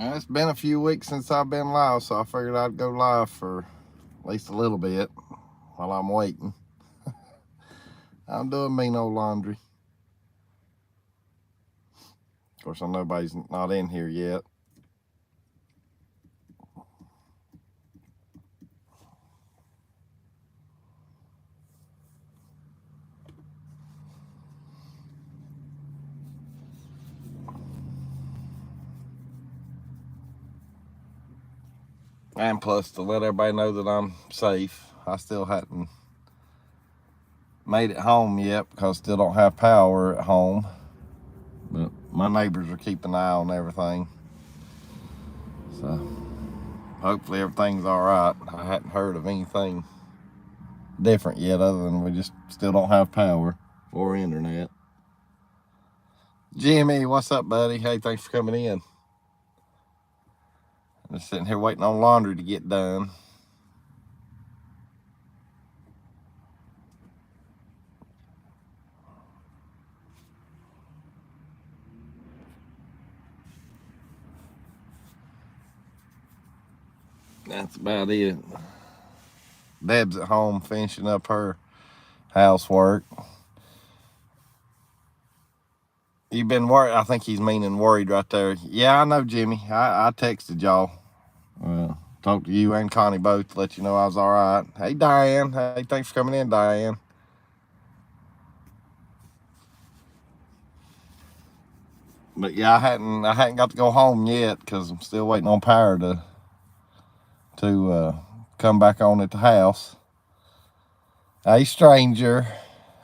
It's been a few weeks since I've been live, so I figured I'd go live for at least a little bit while I'm waiting. I'm doing me no laundry. Of course, I know nobody's not in here yet. And plus, to let everybody know that I'm safe, I still hadn't made it home yet because I still don't have power at home. But my neighbors are keeping an eye on everything. So hopefully everything's all right. I hadn't heard of anything different yet other than we just still don't have power or internet. Jimmy, what's up, buddy? Hey, thanks for coming in. I'm just sitting here waiting on laundry to get done. That's about it. Deb's at home finishing up her housework. You've been worried? I think he's meaning worried right there. Yeah, I know, Jimmy. I texted y'all. Talked to you and Connie both to let you know I was all right. Hey, Diane. Hey, thanks for coming in, Diane. But yeah, I hadn't got to go home yet because I'm still waiting on power to come back on at the house. Hey, stranger.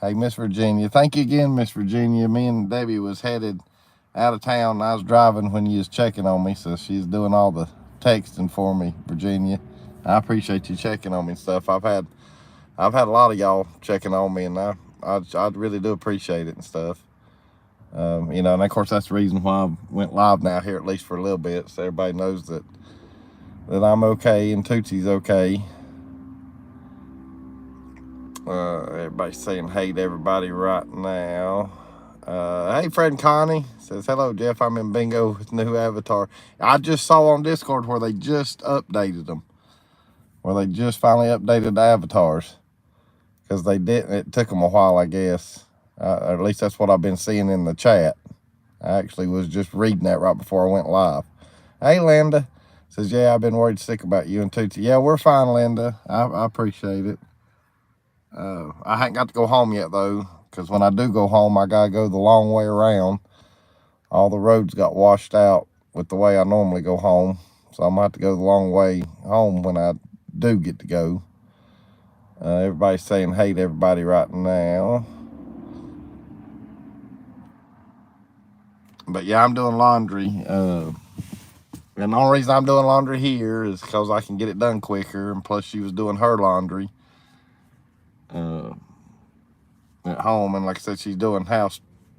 Hey, Miss Virginia. Thank you again, Miss Virginia. Me and Debbie was headed out of town, and I was driving when you was checking on me, so she's doing all the texting for me, Virginia. I appreciate you checking on me and stuff. I've had a lot of y'all checking on me, and I really do appreciate it and stuff. And of course that's the reason why I went live now here, at least for a little bit, so everybody knows that I'm okay and Tootsie's okay. Everybody's saying hey to everybody right now. Hey, friend Connie says, hello, Jeff. I'm in bingo with new avatar. I just saw on Discord where they just updated them, where they just finally updated the avatars, because they didn't. It took them a while, I guess. At least that's what I've been seeing in the chat. I actually was just reading that right before I went live. Hey, Linda says, yeah, I've been worried sick about you and Tootsie. Yeah, we're fine, Linda. I appreciate it. I haven't got to go home yet, though, because when I do go home, I got to go the long way around. All the roads got washed out with the way I normally go home, so I'm going to have to go the long way home when I do get to go. Everybody's saying hey to everybody right now. But yeah, I'm doing laundry. And the only reason I'm doing laundry here is because I can get it done quicker, and plus she was doing her laundry at home, and like I said, she's doing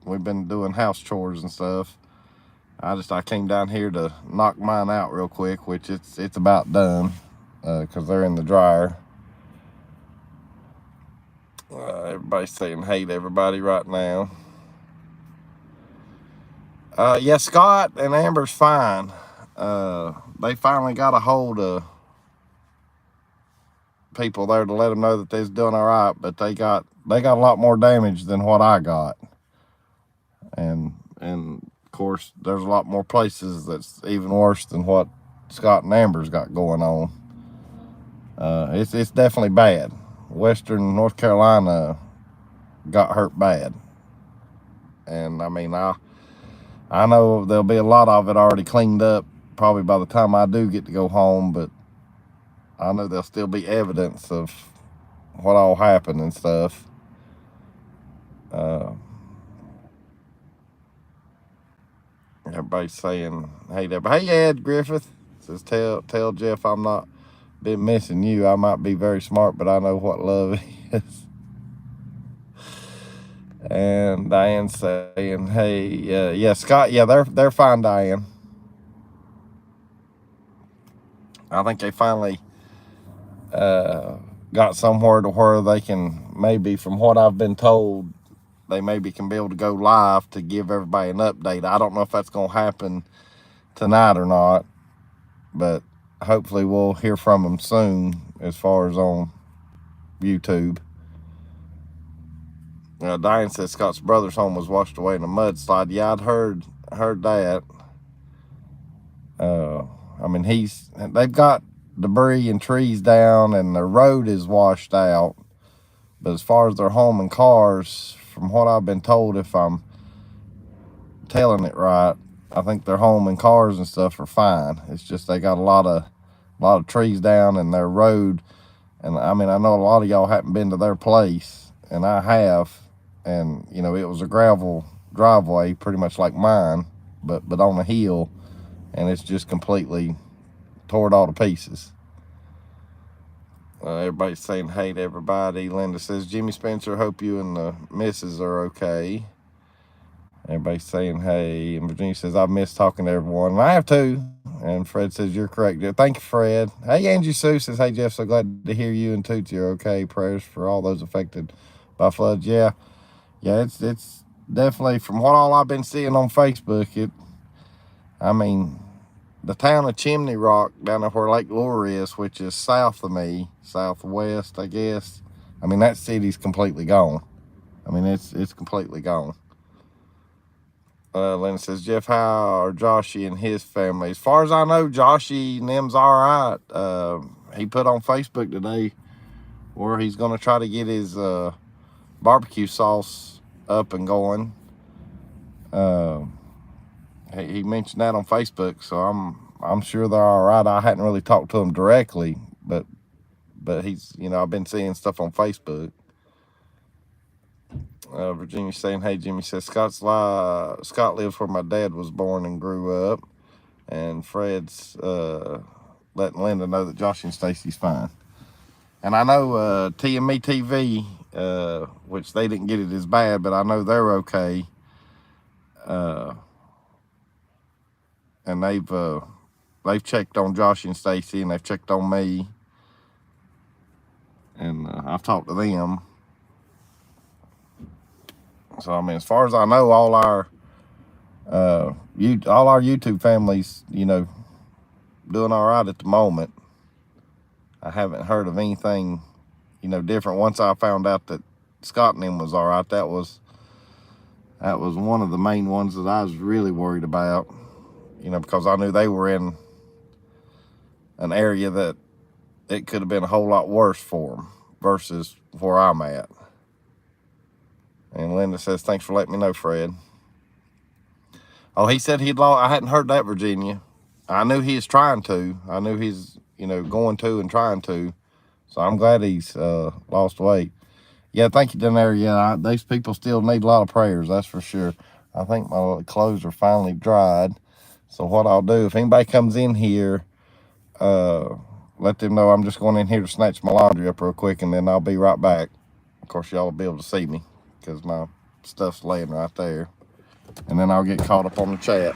we've been doing house chores and stuff. I came down here to knock mine out real quick, which it's about done, because they're in the dryer. Everybody's saying hey to everybody right now. Yeah, Scott and Amber's fine. They finally got a hold of people there to let them know that they're doing all right, but they got a lot more damage than what I got, and of course there's a lot more places that's even worse than what Scott and Amber's got going on. It's definitely bad. Western North Carolina got hurt bad, and I mean I know there'll be a lot of it already cleaned up probably by the time I do get to go home, but I know there'll still be evidence of what all happened and stuff. Everybody's saying hey there. Hey, Ed Griffith says, tell Jeff I'm not been missing you. I might be very smart, but I know what love is. And Diane's saying hey, yeah, Scott, yeah, they're fine, Diane. I think they finally got somewhere to where they can, maybe from what I've been told, they maybe can be able to go live to give everybody an update. I don't know if that's going to happen tonight or not, but hopefully we'll hear from them soon as far as on YouTube. Diane says Scott's brother's home was washed away in a mudslide. Yeah, I'd heard that. I mean, they've got debris and trees down, and the road is washed out. But as far as their home and cars, from what I've been told, if I'm telling it right, I think their home and cars and stuff are fine. It's just they got a lot of trees down in their road. And I mean, I know a lot of y'all haven't been to their place, and I have. And you know, it was a gravel driveway, pretty much like mine, but on a hill, and it's just completely tore it all to pieces. Everybody's saying hey to everybody. Linda says, Jimmy Spencer, hope you and the missus are okay. Everybody's saying hey. And Virginia says, I've missed talking to everyone. And I have too. And Fred says, you're correct. Thank you, Fred. Hey, Angie Sue says, hey, Jeff, so glad to hear you and Toots are okay. Prayers for all those affected by floods. Yeah, it's definitely, from what all I've been seeing on Facebook, I mean, the town of Chimney Rock, down there where Lake Lure is, which is south of me, southwest, I guess. I mean, that city's completely gone. I mean, it's completely gone. Lynn says, Jeff, how are Joshy and his family? As far as I know, Joshy and them's all right. He put on Facebook today where he's going to try to get his barbecue sauce up and going. He mentioned that on Facebook, so I'm sure they're all right. I hadn't really talked to him directly, but he's, you know, I've been seeing stuff on Facebook. Virginia saying, hey, Jimmy says, Scott lives where my dad was born and grew up. And Fred's letting Linda know that Josh and Stacy's fine. And I know TME TV, which they didn't get it as bad, but I know they're okay. And they've checked on Josh and Stacy, and they've checked on me. And I've talked to them. So, I mean, as far as I know, all our YouTube families, you know, doing all right at the moment. I haven't heard of anything, you know, different. Once I found out that Scott and him was all right, that was one of the main ones that I was really worried about, you know, because I knew they were in an area that it could have been a whole lot worse for them versus where I'm at. And Linda says, thanks for letting me know, Fred. Oh, he said I hadn't heard that, Virginia. I knew he was trying to. I knew he's, you know, going to and trying to. So I'm glad he's lost weight. Yeah, thank you, Daenerys. Yeah, these people still need a lot of prayers, that's for sure. I think my clothes are finally dried. So what I'll do, if anybody comes in here, let them know I'm just going in here to snatch my laundry up real quick, and then I'll be right back. Of course, y'all will be able to see me because my stuff's laying right there. And then I'll get caught up on the chat.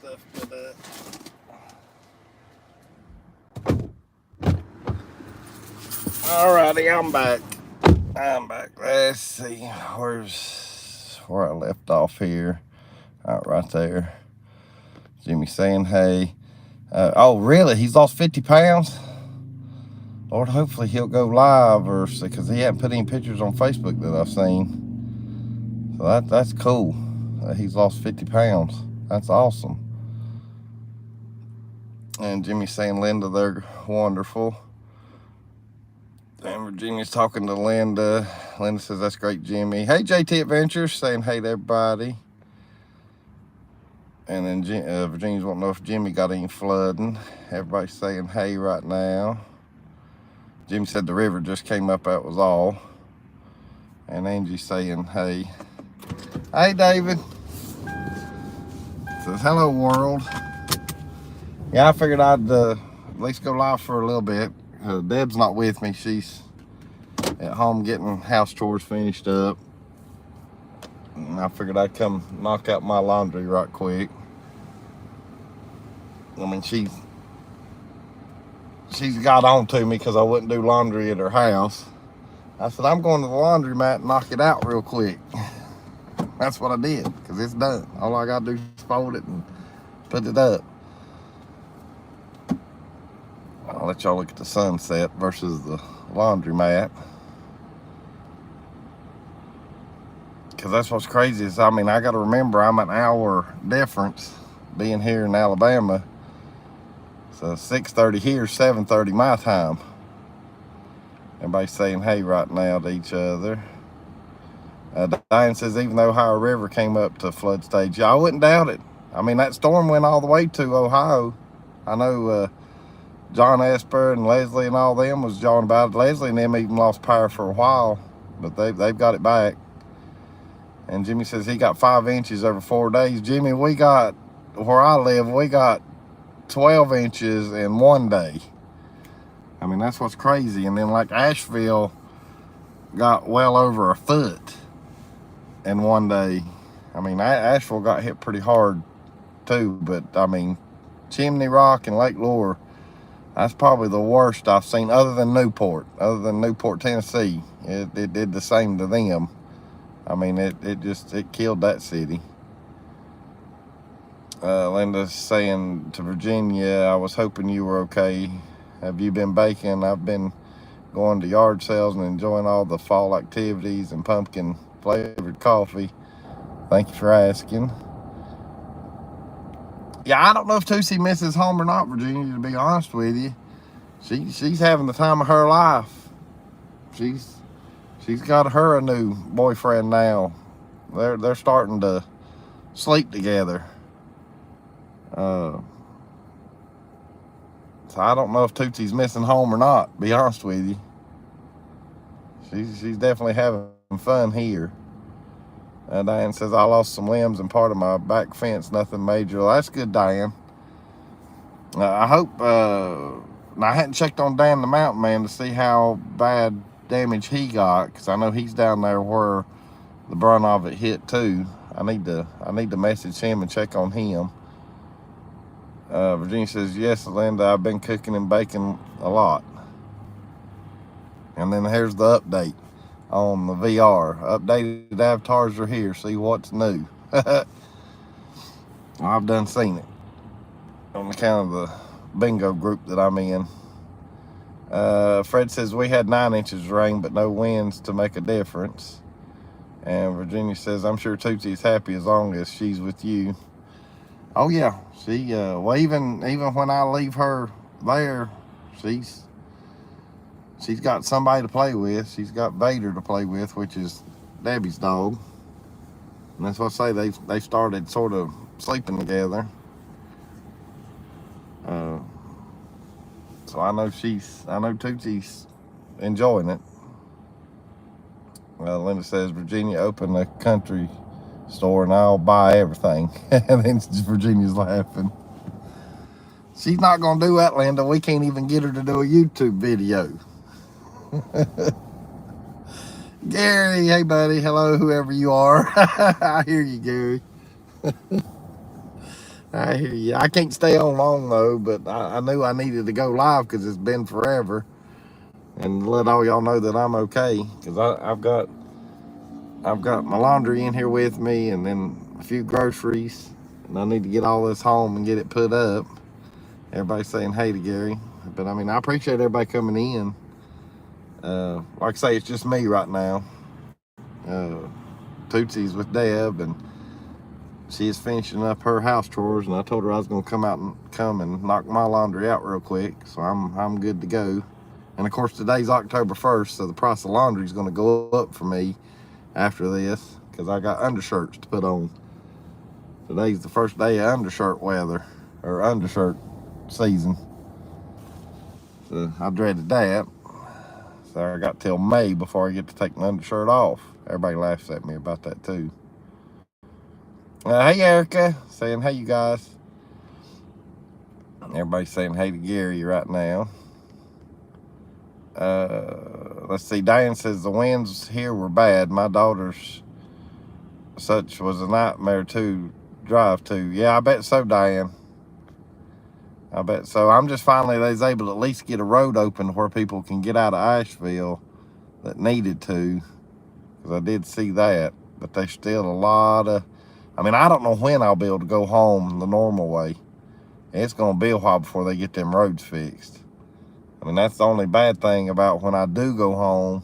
stuff put up. Alrighty, I'm back. Let's see, where's where I left off here? Right there. Jimmy saying, hey. Oh, really? He's lost 50 pounds? Lord, hopefully he'll go live, or because he hasn't put any pictures on Facebook that I've seen. So that's cool. He's lost 50 pounds. That's awesome. And Jimmy's saying, Linda, they're wonderful. And Virginia's talking to Linda. Linda says, that's great, Jimmy. Hey, JT Adventures, saying hey to everybody. And then Virginia's wanting to know if Jimmy got any flooding. Everybody's saying hey right now. Jimmy said the river just came up, that was all. And Angie's saying hey. Hey, David. Says, hello, world. Yeah, I figured I'd at least go live for a little bit. Deb's not with me. She's at home getting house chores finished up. And I figured I'd come knock out my laundry right quick. I mean, she's got on to me because I wouldn't do laundry at her house. I said, I'm going to the laundromat and knock it out real quick. That's what I did, because it's done. All I got to do is fold it and put it up. I'll let y'all look at the sunset versus the laundromat. Because that's what's crazy is, I mean, I got to remember I'm an hour difference being here in Alabama. So 6:30 here, 7:30 my time. Everybody's saying hey right now to each other. Diane says, even though Ohio River came up to flood stage, I wouldn't doubt it. I mean, that storm went all the way to Ohio. I know John Esper and Leslie and all them was jawing about it. Leslie and them even lost power for a while, but they've got it back. And Jimmy says he got 5 inches over 4 days. Jimmy, we got, where I live, we got 12 inches in 1 day. I mean, that's what's crazy. And then like Asheville got well over a foot in 1 day. I mean, Asheville got hit pretty hard too, but I mean, Chimney Rock and Lake Lure, that's probably the worst I've seen other than Newport, Tennessee. It did the same to them. I mean, it killed that city. Linda's saying to Virginia, I was hoping you were okay. Have you been baking? I've been going to yard sales and enjoying all the fall activities and pumpkin flavored coffee. Thank you for asking. Yeah, I don't know if Tootsie misses home or not, Virginia, to be honest with you. She's having the time of her life. She's got her a new boyfriend now. They're starting to sleep together. So I don't know if Tootsie's missing home or not, to be honest with you. She's definitely having fun here. Diane says, I lost some limbs and part of my back fence, nothing major. Well, that's good, Diane. I hope, I hadn't checked on Dan the Mountain Man to see how bad damage he got, because I know he's down there where the brunt of it hit too. I need to message him and check on him. Virginia says, yes, Linda, I've been cooking and baking a lot. And then here's the update on the VR. Updated avatars are here. See what's new. I've done seen it on account of the bingo group that I'm in. Fred says, we had 9 inches of rain, but no winds to make a difference. And Virginia says, I'm sure Tootsie's happy as long as she's with you. Oh yeah, she well, even when I leave her there, she's got somebody to play with. She's got Vader to play with, which is Debbie's dog. And that's what I say, they started sort of sleeping together. So I know Tootsie's enjoying it. Linda says, Virginia opened a country store and I'll buy everything. And then Virginia's laughing. She's not going to do that, Linda. We can't even get her to do a YouTube video. Gary, hey buddy, hello, whoever you are. I hear you, Gary. I hear you. I can't stay on long though, but I knew I needed to go live because it's been forever, and let all y'all know that I'm okay. Because I've got my laundry in here with me, and then a few groceries, and I need to get all this home and get it put up. Everybody's saying hey to Gary, but I mean I appreciate everybody coming in. Like I say, it's just me right now. Tootsie's with Deb, and she is finishing up her house chores, and I told her I was going to come and knock my laundry out real quick, so I'm good to go. And of course today's October 1st, so the price of laundry is going to go up for me after this because I got undershirts to put on. Today's the first day of undershirt weather, or undershirt season, so I dreaded that. So I got till May before I get to take my undershirt off. Everybody laughs at me about that too. Hey Erica, saying hey you guys. Everybody's saying hey to Gary right now. Let's see, Diane says the winds here were bad. My daughter's such was a nightmare to drive to. Yeah, I bet so, Diane. I bet so. I'm just finally they was able to at least get a road open where people can get out of Asheville that needed to, because I did see that. But there's still a lot of, I mean, I don't know when I'll be able to go home the normal way. It's going to be a while before they get them roads fixed. I mean, that's the only bad thing about when I do go home.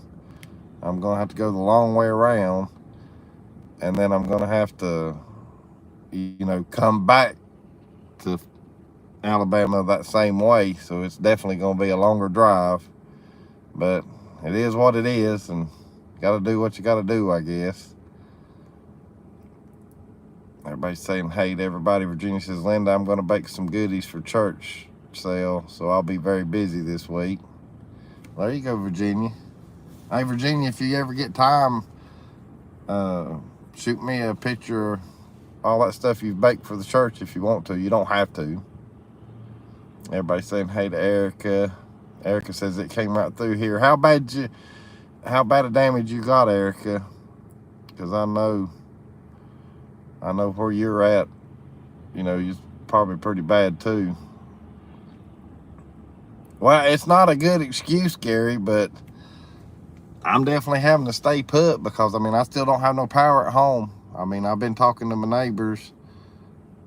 I'm going to have to go the long way around, and then I'm going to have to, come back to Alabama that same way. So it's definitely going to be a longer drive, but it is what it is, and got to do what you got to do, I guess. Everybody's saying hey to everybody. Virginia says, Linda, I'm going to bake some goodies for church sale, so I'll be very busy this week. Well, there you go, Virginia. Hey, Virginia, if you ever get time, shoot me a picture of all that stuff you've baked for the church if you want to. You don't have to. Everybody's saying hey to Erica. Erica says it came right through here. How bad a damage you got, Erica? Because I know where you're at. You're probably pretty bad too. Well, it's not a good excuse, Gary, but I'm definitely having to stay put because, I still don't have no power at home. I've been talking to my neighbors,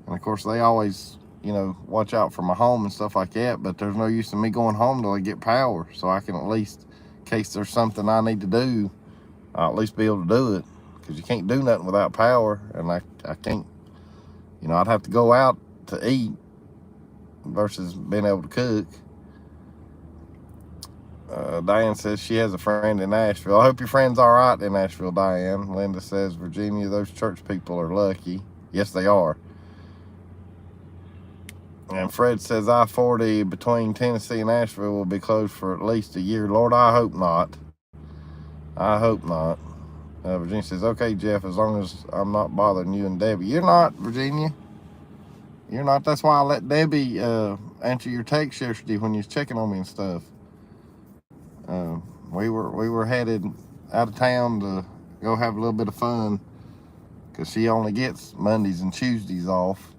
and of course they always, watch out for my home and stuff like that, but there's no use in me going home till I get power, so I can at least, in case there's something I need to do, I'll at least be able to do it, because you can't do nothing without power, and I can't, I'd have to go out to eat versus being able to cook. Diane says she has a friend in Nashville. I hope your friend's all right in Nashville, Diane. Linda says, Virginia, those church people are lucky. Yes, they are. And Fred says I-40 between Tennessee and Nashville will be closed for at least a year. Lord, I hope not. I hope not. Virginia says, okay, Jeff, as long as I'm not bothering you and Debbie. You're not, Virginia. You're not. That's why I let Debbie answer your text yesterday when you was checking on me and stuff. We were headed out of town to go have a little bit of fun because she only gets Mondays and Tuesdays off,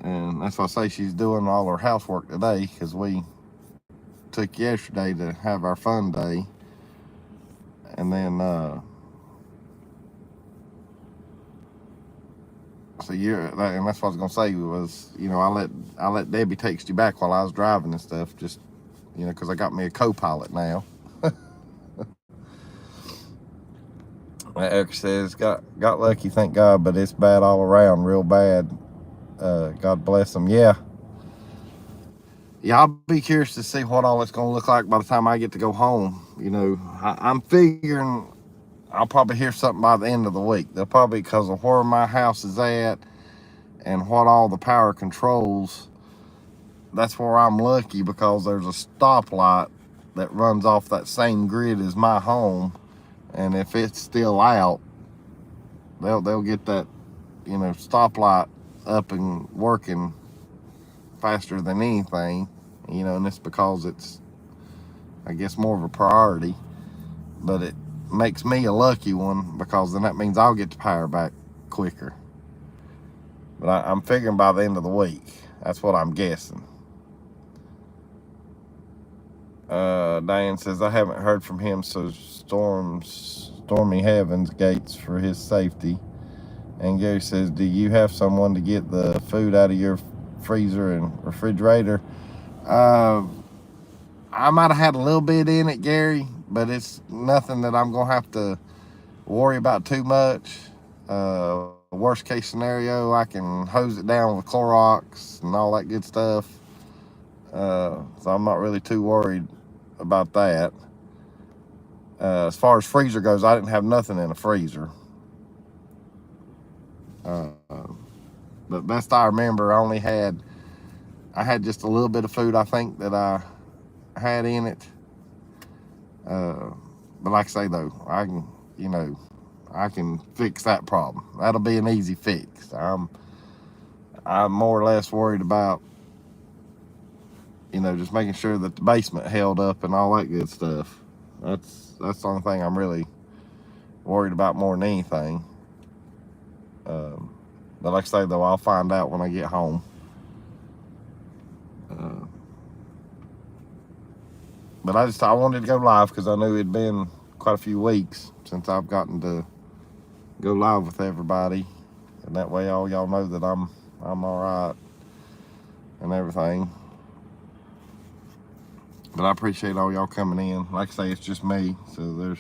and that's why I say she's doing all her housework today, because we took yesterday to have our fun day, and then and that's what I was gonna say was, I let Debbie text you back while I was driving and stuff, just because I got me a co-pilot now. Eric says, got lucky, thank God, but it's bad all around, real bad. God bless them. Yeah, I'll be curious to see what all it's going to look like by the time I get to go home. I'm figuring I'll probably hear something by the end of the week. They'll probably, because of where my house is at and what all the power controls, that's where I'm lucky, because there's a stoplight that runs off that same grid as my home, and if it's still out, they'll get that stoplight up and working faster than anything, and it's because it's, I guess, more of a priority. But it makes me a lucky one, because then that means I'll get the power back quicker. But I'm figuring by the end of the week. That's what I'm guessing. Diane says, I haven't heard from him, so stormy heavens gates for his safety. And Gary says, do you have someone to get the food out of your freezer and refrigerator? I might have had a little bit in it, Gary, but it's nothing that I'm going to have to worry about too much. Worst case scenario, I can hose it down with Clorox and all that good stuff. So I'm not really too worried about that. As far as freezer goes, I didn't have nothing in a freezer. But best I remember, I had just a little bit of food, I think, that I had in it. But like I say, though, I can fix that problem. That'll be an easy fix. I'm more or less worried about, just making sure that the basement held up and all that good stuff. That's the only thing I'm really worried about more than anything. But like I say, though, I'll find out when I get home. But I wanted to go live because I knew it'd been quite a few weeks since I've gotten to go live with everybody, and that way all y'all know that I'm all right and everything. But I appreciate all y'all coming in. Like I say, it's just me, so there's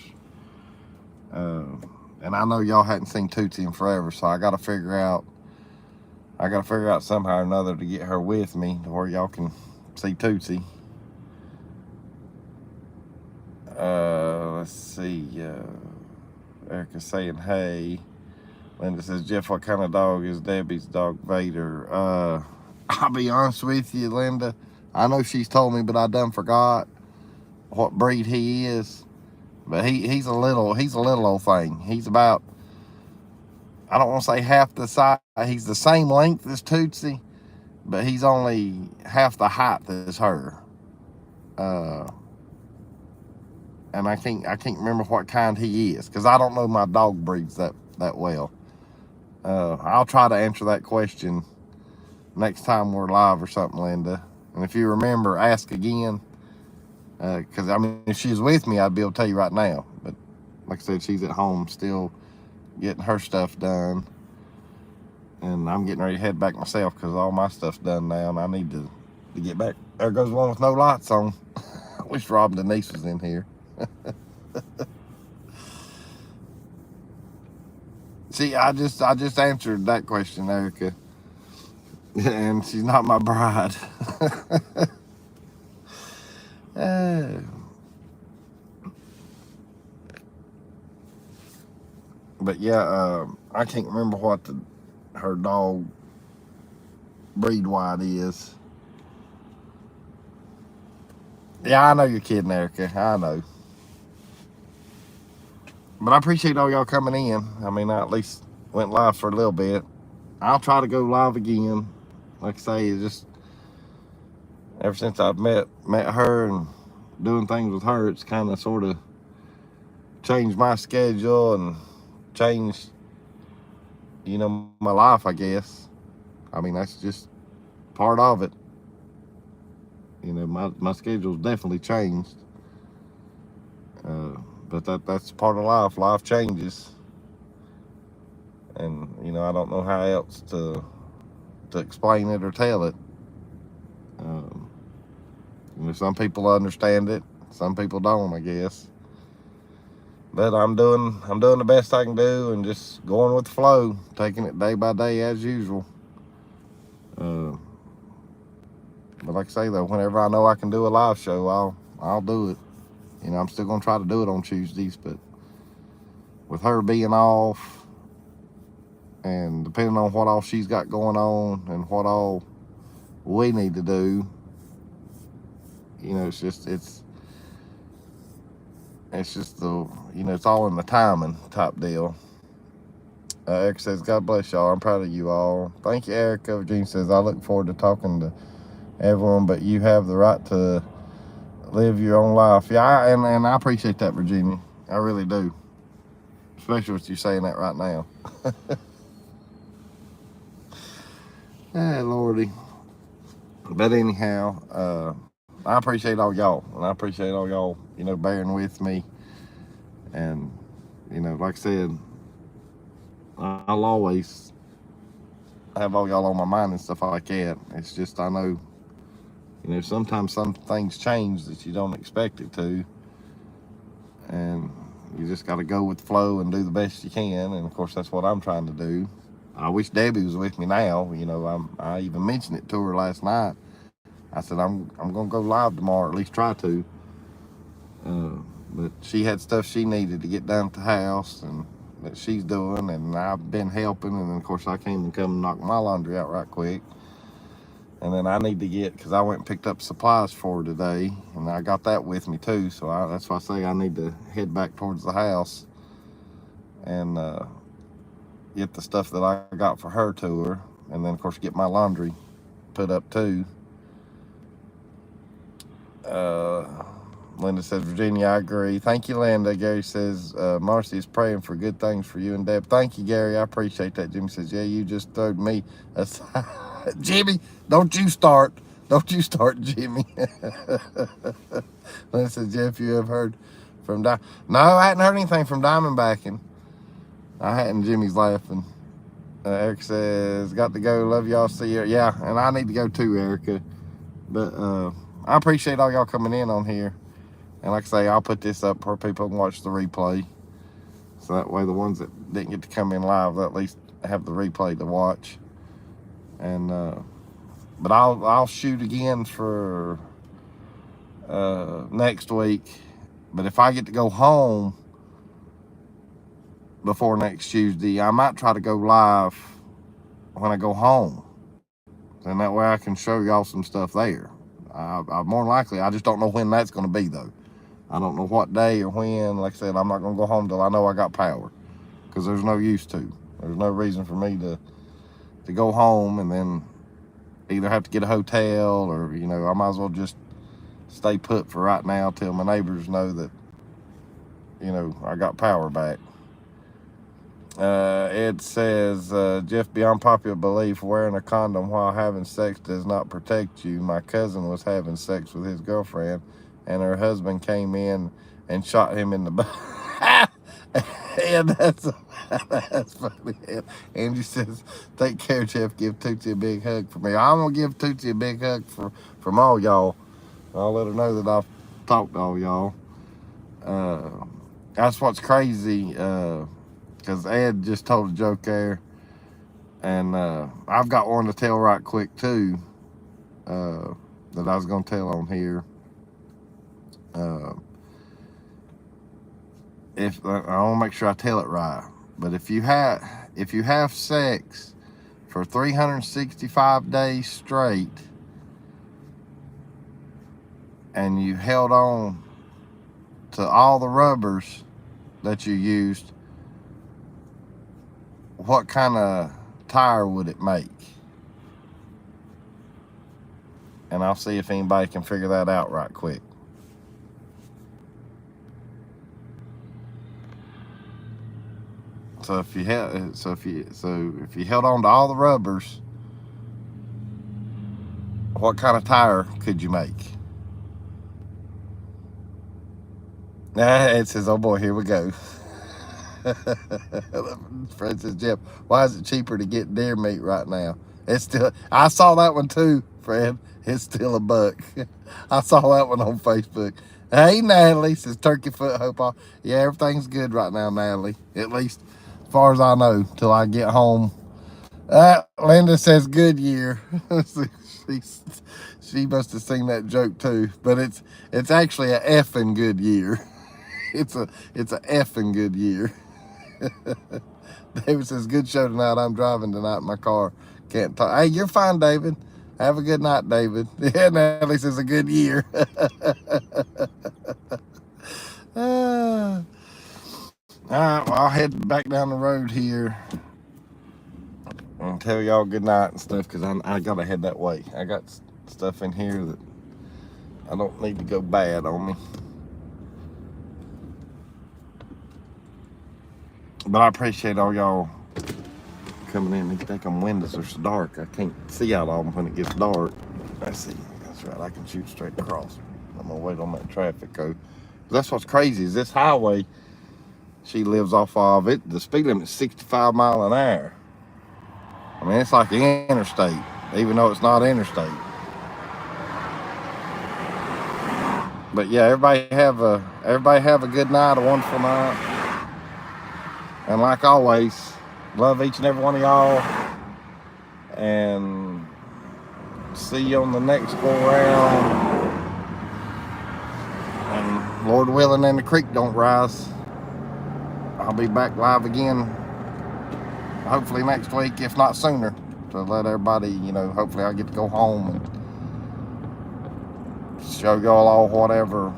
and I know y'all hadn't seen Tootsie in forever, so I gotta figure out somehow or another to get her with me to where y'all can see Tootsie. Let's see. Erica's saying, hey. Linda says, Jeff, what kind of dog is Debbie's dog, Vader? I'll be honest with you, Linda. I know she's told me, but I done forgot what breed he is. But he's a little old thing. He's about, I don't want to say half the size. He's the same length as Tootsie, but he's only half the height as her. And I can't remember what kind he is, because I don't know my dog breeds that well. I'll try to answer that question next time we're live or something, Linda. And if you remember, ask again. Because, if she was with me, I'd be able to tell you right now. But like I said, she's at home still getting her stuff done. And I'm getting ready to head back myself because all my stuff's done now, and I need to get back. There goes one with no lights on. I wish Rob Denise was in here. See, I just answered that question, Erica. And she's not my bride. But yeah, I can't remember what her dog breed wide is. Yeah, I know you're kidding, Erica. I know. But I appreciate all y'all coming in. I at least went live for a little bit. I'll try to go live again. Like I say, it's just ever since I've met her and doing things with her, it's kind of sort of changed my schedule and changed, my life, I guess. That's just part of it. My schedule's definitely changed. But that's part of life. Life changes. And, I don't know how else to explain it or tell it. Some people understand it. Some people don't, I guess. But I'm doing the best I can do and just going with the flow, taking it day by day as usual. But like I say, though, whenever I know I can do a live show, I'll do it. I'm still going to try to do it on Tuesdays, but with her being off and depending on what all she's got going on and what all we need to do, it's just the, it's all in the timing type deal. Eric says, God bless y'all. I'm proud of you all. Thank you, Erica. Virginia says, I look forward to talking to everyone, but you have the right to live your own life. Yeah, and I appreciate that, Virginia. I really do. Especially with you saying that right now. Lordy. But anyhow, I appreciate all y'all, and I appreciate all y'all, bearing with me. And, like I said, I'll always have all y'all on my mind and stuff like that. It's just, I know, sometimes some things change that you don't expect it to. And you just got to go with the flow and do the best you can. And, of course, that's what I'm trying to do. I wish Debbie was with me now. I even mentioned it to her last night. I said, I'm going to go live tomorrow, at least try to. But she had stuff she needed to get done at the house and that she's doing, and I've been helping. And then, of course, I came and come and knock my laundry out right quick. And then I need to get, because I went and picked up supplies for her today, and I got that with me too. So that's why I say I need to head back towards the house and get the stuff that I got for her to her. And then, of course, get my laundry put up too. Linda says, Virginia, I agree. Thank you, Linda. Gary says, Marcy is praying for good things for you and Deb. Thank you, Gary. I appreciate that. Jimmy says, yeah, you just throwed me aside. Jimmy, don't you start. Don't you start, Jimmy. Linda says, Jeff, you have heard from Diamond. No, I hadn't heard anything from Diamondbacking. I hadn't. Jimmy's laughing. Eric says, got to go. Love y'all. See you. Yeah, and I need to go too, Erica. But I appreciate all y'all coming in on here. And like I say, I'll put this up where people can watch the replay. So that way the ones that didn't get to come in live, they'll at least have the replay to watch. And but I'll shoot again for next week. But if I get to go home before next Tuesday, I might try to go live when I go home. And that way I can show y'all some stuff there. I more than likely, I just don't know when that's going to be though. I don't know what day or when. Like I said, I'm not going to go home till I know I got power, because there's no use to. There's no reason for me to go home and then either have to get a hotel or, I might as well just stay put for right now till my neighbors know that, I got power back. Ed says, Jeff, beyond popular belief, wearing a condom while having sex does not protect you. My cousin was having sex with his girlfriend, and her husband came in and shot him in the butt. And that's funny. And Angie says, take care, Jeff. Give Tootsie a big hug for me. I'm going to give Tootsie a big hug from all y'all. I'll let her know that I've talked to all y'all. That's what's crazy, because Ed just told a joke there. And I've got one to tell right quick, too, that I was going to tell on here. If I want to make sure I tell it right, but if you have sex for 365 days straight and you held on to all the rubbers that you used, what kind of tire would it make? And I'll see if anybody can figure that out right quick. So if you held on to all the rubbers, what kind of tire could you make? It says, oh boy, here we go. Fred says, Jeff, why is it cheaper to get deer meat right now? It's still, I saw that one too, Fred. It's still $1. I saw that one on Facebook. Hey, Natalie, says Turkey Foot Hope all. Yeah, everything's good right now, Natalie. At least as far as I know, till I get home. Linda says Goodyear. She must have seen that joke too, but it's actually a effing Goodyear. It's a effing Goodyear. David says, good show tonight. I'm driving tonight in my car. Can't talk. Hey, you're fine, David. Have a good night, David. Yeah, Natalie says a good year. All right, well, I'll head back down the road here and tell y'all good night and stuff, because I got to head that way. I got stuff in here that I don't need to go bad on me. But I appreciate all y'all coming in. These damn windows are so dark. I can't see out of them when it gets dark. I see. That's right. I can shoot straight across. I'm gonna wait on that traffic code. That's what's crazy is this highway she lives off of it. The speed limit is 65 miles an hour. I mean, it's like the interstate, even though it's not interstate. But yeah, everybody have a good night, a wonderful night. And like always, love each and every one of y'all. And see you on the next go round. And Lord willing, and the creek don't rise, I'll be back live again, hopefully next week, if not sooner, to let everybody, you know, hopefully I get to go home and show y'all all whatever,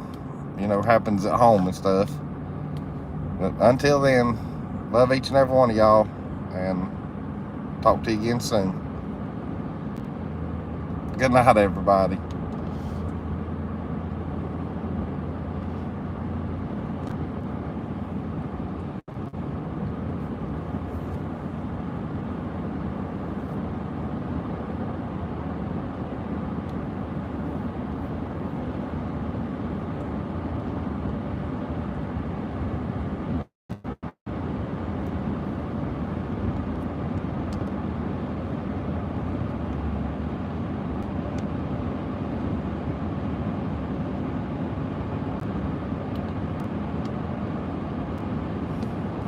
you know, happens at home and stuff. But until then, love each and every one of y'all, and talk to you again soon. Good night, everybody.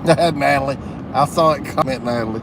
Natalie, I saw it comment, Natalie.